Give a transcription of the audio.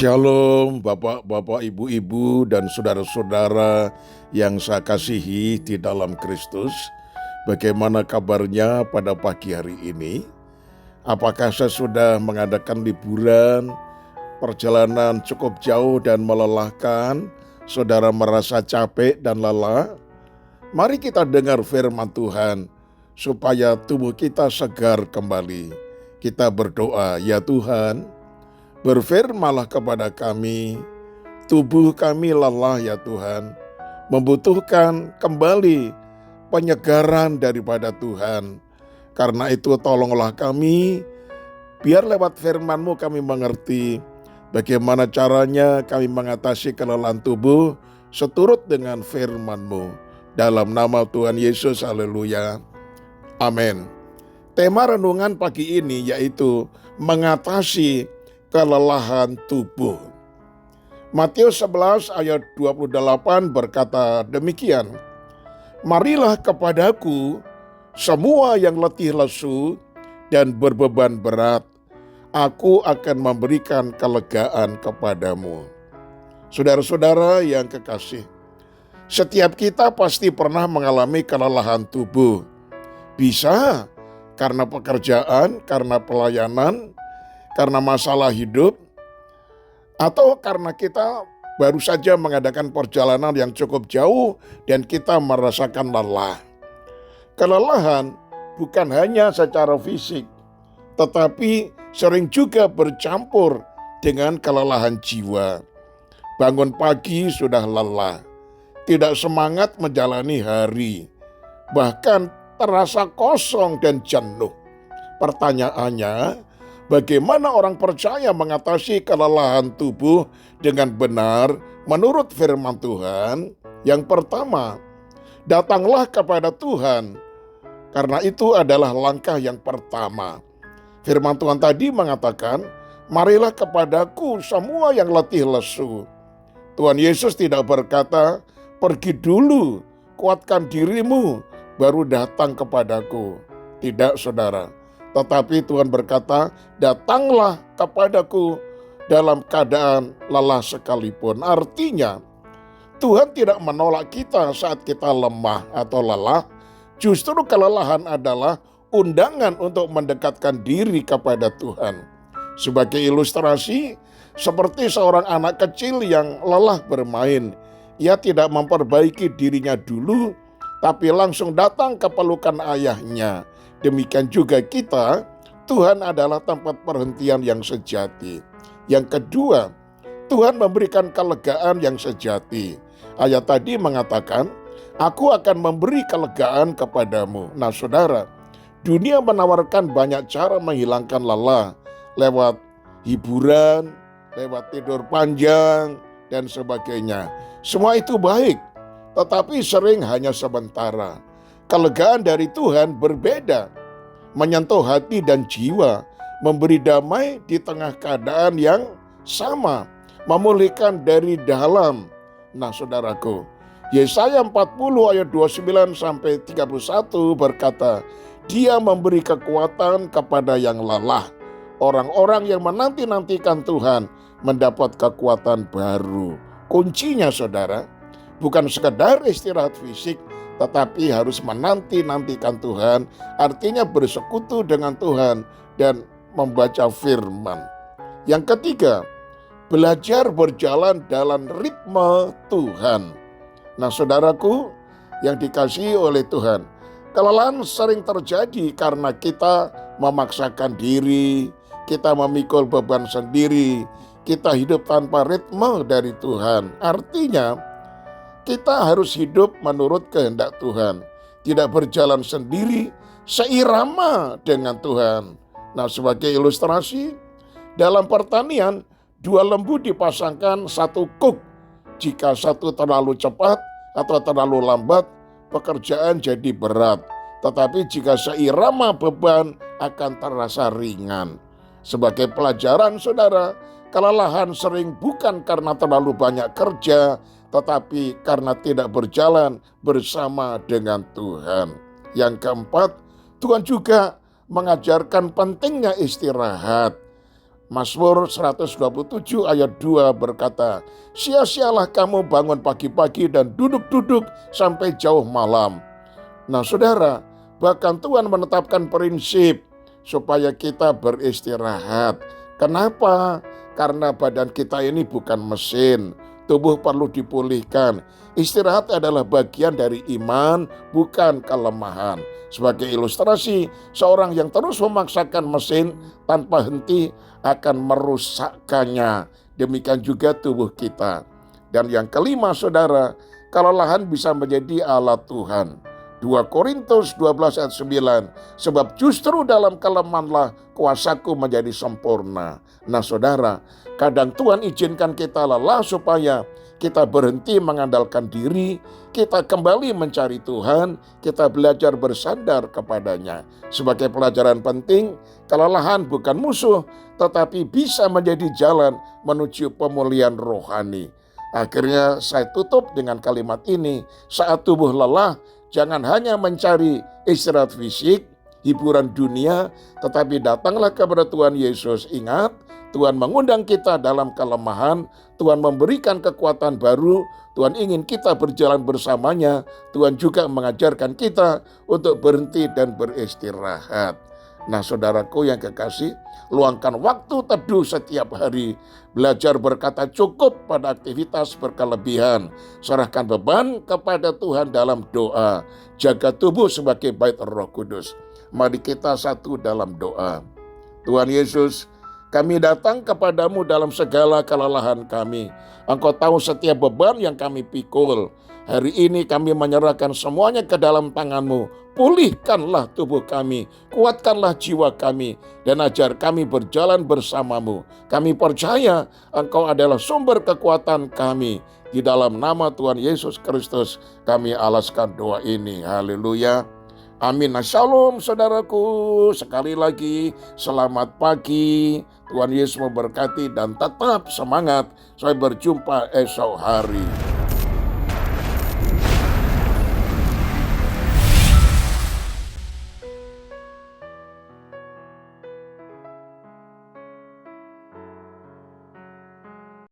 Shalom Bapak-bapak, Ibu-ibu, dan saudara-saudara yang saya kasihi di dalam Kristus. Bagaimana kabarnya pada pagi hari ini? Apakah saya sudah mengadakan liburan, perjalanan cukup jauh dan melelahkan? Saudara merasa capek dan lelah? Mari kita dengar firman Tuhan supaya tubuh kita segar kembali. Kita berdoa, ya Tuhan, berfirmanlah kepada kami, tubuh kami lelah ya Tuhan, membutuhkan kembali penyegaran daripada Tuhan. Karena itu tolonglah kami, biar lewat firman-Mu kami mengerti bagaimana caranya kami mengatasi kelelahan tubuh seturut dengan firman-Mu. Dalam nama Tuhan Yesus, haleluya. Amin. Tema renungan pagi ini yaitu mengatasi kelelahan tubuh. Matius 11 ayat 28 berkata demikian, marilah kepadaku semua yang letih lesu dan berbeban berat, aku akan memberikan kelegaan kepadamu. Saudara-saudara yang kekasih, setiap kita pasti pernah mengalami kelelahan tubuh. Bisa karena pekerjaan, karena pelayanan, karena masalah hidup, atau karena kita baru saja mengadakan perjalanan yang cukup jauh dan kita merasakan lelah. Kelelahan bukan hanya secara fisik, tetapi sering juga bercampur dengan kelelahan jiwa. Bangun pagi sudah lelah, tidak semangat menjalani hari, bahkan terasa kosong dan jenuh. Pertanyaannya, bagaimana orang percaya mengatasi kelelahan tubuh dengan benar menurut firman Tuhan? Yang pertama, datanglah kepada Tuhan, karena itu adalah langkah yang pertama. Firman Tuhan tadi mengatakan, marilah kepadaku semua yang letih lesu. Tuhan Yesus tidak berkata, pergi dulu, kuatkan dirimu, baru datang kepadaku. Tidak, saudara. Tetapi Tuhan berkata, datanglah kepadaku dalam keadaan lelah sekalipun. Artinya, Tuhan tidak menolak kita saat kita lemah atau lelah. Justru kelelahan adalah undangan untuk mendekatkan diri kepada Tuhan. Sebagai ilustrasi, seperti seorang anak kecil yang lelah bermain. Ia tidak memperbaiki dirinya dulu, tapi langsung datang ke pelukan ayahnya. Demikian juga kita, Tuhan adalah tempat perhentian yang sejati. Yang kedua, Tuhan memberikan kelegaan yang sejati. Ayat tadi mengatakan, aku akan memberi kelegaan kepadamu. Nah saudara, dunia menawarkan banyak cara menghilangkan lelah. Lewat hiburan, lewat tidur panjang, dan sebagainya. Semua itu baik, tetapi sering hanya sementara. Kelegaan dari Tuhan berbeda, menyentuh hati dan jiwa, memberi damai di tengah keadaan yang sama, memulihkan dari dalam. Nah saudaraku, Yesaya 40 ayat 29 sampai 31 berkata, dia memberi kekuatan kepada yang lelah. Orang-orang yang menanti-nantikan Tuhan mendapat kekuatan baru. Kuncinya saudara, bukan sekedar istirahat fisik, tetapi harus menanti-nantikan Tuhan, artinya bersekutu dengan Tuhan dan membaca firman. Yang ketiga, belajar berjalan dalam ritme Tuhan. Nah saudaraku yang dikasihi oleh Tuhan, kelelahan sering terjadi karena kita memaksakan diri, kita memikul beban sendiri, kita hidup tanpa ritme dari Tuhan. Artinya, kita harus hidup menurut kehendak Tuhan, tidak berjalan sendiri, seirama dengan Tuhan. Nah, sebagai ilustrasi, dalam pertanian, dua lembu dipasangkan satu kuk. Jika satu terlalu cepat atau terlalu lambat, pekerjaan jadi berat. Tetapi jika seirama, beban akan terasa ringan. Sebagai pelajaran, saudara, kelelahan sering bukan karena terlalu banyak kerja, tetapi karena tidak berjalan bersama dengan Tuhan. Yang keempat, Tuhan juga mengajarkan pentingnya istirahat. Mazmur 127 ayat 2 berkata, sia-sialah kamu bangun pagi-pagi dan duduk-duduk sampai jauh malam. Nah saudara, bahkan Tuhan menetapkan prinsip supaya kita beristirahat. Kenapa? Karena badan kita ini bukan mesin, tubuh perlu dipulihkan. Istirahat adalah bagian dari iman, bukan kelemahan. Sebagai ilustrasi, seorang yang terus memaksakan mesin tanpa henti akan merusakkannya. Demikian juga tubuh kita. Dan yang kelima saudara, kelelahan bisa menjadi alat Tuhan. 2 Korintus 12 ayat 9, sebab justru dalam kelemahanlah kuasaku menjadi sempurna. Nah saudara, kadang Tuhan izinkan kita lelah supaya kita berhenti mengandalkan diri, kita kembali mencari Tuhan, kita belajar bersandar kepadanya. Sebagai pelajaran penting, kelelahan bukan musuh, tetapi bisa menjadi jalan menuju pemulihan rohani. Akhirnya saya tutup dengan kalimat ini, saat tubuh lelah, jangan hanya mencari istirahat fisik, hiburan dunia, tetapi datanglah kepada Tuhan Yesus. Ingat, Tuhan mengundang kita dalam kelemahan, Tuhan memberikan kekuatan baru, Tuhan ingin kita berjalan bersamanya, Tuhan juga mengajarkan kita untuk berhenti dan beristirahat. Nah saudaraku yang kekasih, luangkan waktu teduh setiap hari, belajar berkata cukup pada aktivitas berkelebihan, serahkan beban kepada Tuhan dalam doa, jaga tubuh sebagai bait Roh Kudus. Mari kita satu dalam doa. Tuhan Yesus, kami datang kepadamu dalam segala kelelahan kami. Engkau tahu setiap beban yang kami pikul. Hari ini kami menyerahkan semuanya ke dalam tangan-Mu. Pulihkanlah tubuh kami, kuatkanlah jiwa kami, dan ajar kami berjalan bersama-Mu. Kami percaya Engkau adalah sumber kekuatan kami. Di dalam nama Tuhan Yesus Kristus kami alaskan doa ini. Haleluya. Amin. Nah, shalom saudaraku. Sekali lagi selamat pagi. Tuhan Yesus memberkati dan tetap semangat. Sampai berjumpa esok hari.